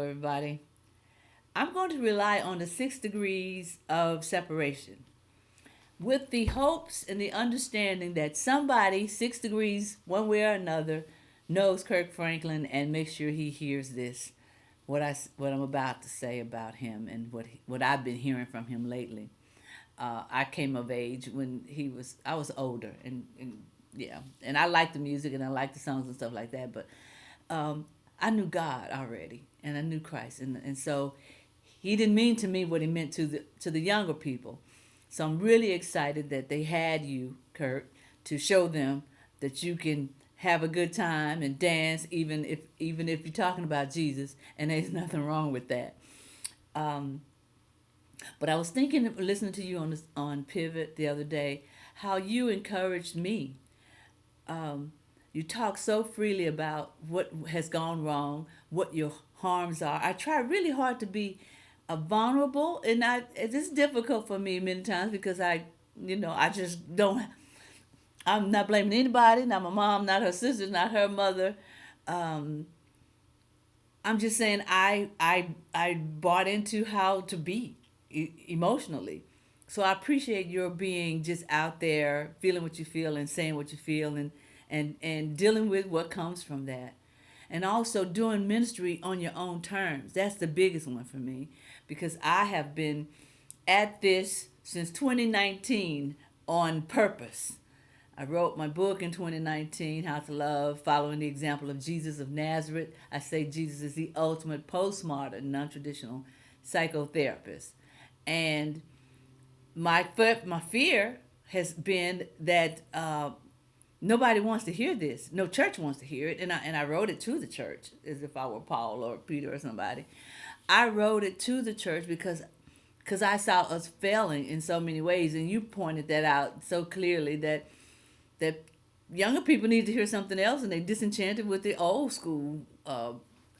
everybody. I'm going to rely on the 6 degrees of separation with the hopes and the understanding that somebody 6 degrees, one way or another, knows Kirk Franklin and makes sure he hears this, what I'm about to say about him and what I've been hearing from him lately. I came of age when I was older and yeah, and I like the music and I like the songs and stuff like that, but um, I knew God already and I knew Christ, and so he didn't mean to me what he meant to the younger people. So I'm really excited that they had you, Kurt, to show them that you can have a good time and dance even if you're talking about Jesus, and there's nothing wrong with that. Um, but I was thinking, listening to you on Pivot the other day, how you encouraged me. Um, you talk so freely about what has gone wrong, what your harms are. I try really hard to be vulnerable, and it's difficult for me many times because I just don't. I'm not blaming anybody, not my mom, not her sisters, not her mother. Um, I'm just saying I bought into how to be emotionally. So I appreciate your being just out there, feeling what you feel and saying what you feel, and dealing with what comes from that. And also doing ministry on your own terms. That's the biggest one for me because I have been at this since 2019 on purpose. I wrote my book in 2019, How to Love, following the example of Jesus of Nazareth. I say Jesus is the ultimate postmodern, non traditional psychotherapist. And my fear has been that nobody wants to hear this. No church wants to hear it. And I wrote it to the church as if I were Paul or Peter or somebody. I wrote it to the church because I saw us failing in so many ways. And you pointed that out so clearly that younger people need to hear something else, and they disenchanted with the old school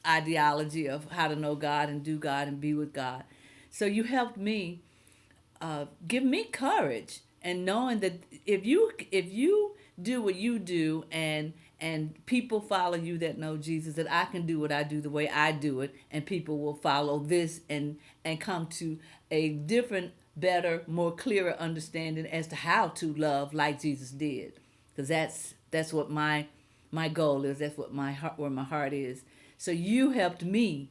ideology of how to know God and do God and be with God. So you helped me, give me courage, and knowing that if you do what you do and people follow you that know Jesus, that I can do what I do the way I do it, and people will follow this and come to a different, better, more clearer understanding as to how to love like Jesus did, because that's what my goal is. That's what my heart, where my heart is. So you helped me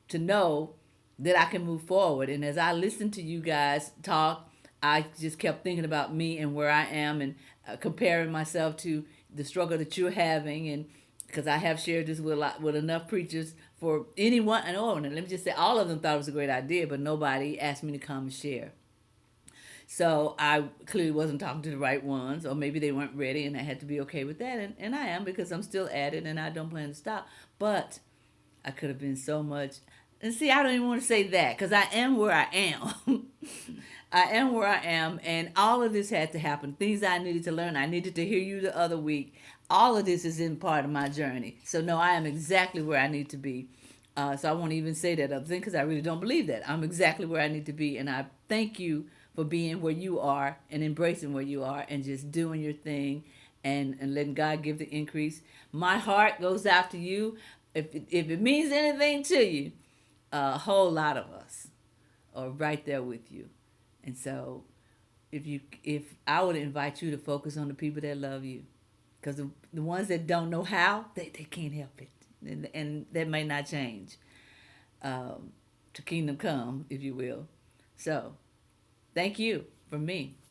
to know that I can move forward. And as I listened to you guys talk, I just kept thinking about me and where I am, and comparing myself to the struggle that you're having. And because I have shared this with enough preachers for anyone, and let me just say, all of them thought it was a great idea, but nobody asked me to come and share. So I clearly wasn't talking to the right ones, or maybe they weren't ready, and I had to be okay with that. And I am, because I'm still at it and I don't plan to stop. But I could have been so much. And see, I don't even want to say that because I am where I am. I am where I am, and all of this had to happen. Things I needed to learn. I needed to hear you the other week. All of this is in part of my journey. So, no, I am exactly where I need to be. So I won't even say that other thing because I really don't believe that. I'm exactly where I need to be, and I thank you for being where you are and embracing where you are and just doing your thing, and letting God give the increase. My heart goes out to you. If it means anything to you, a whole lot of us are right there with you. And so if I would invite you to focus on the people that love you, because the ones that don't know how, they can't help it, and that may not change, to kingdom come, if you will. So thank you from me.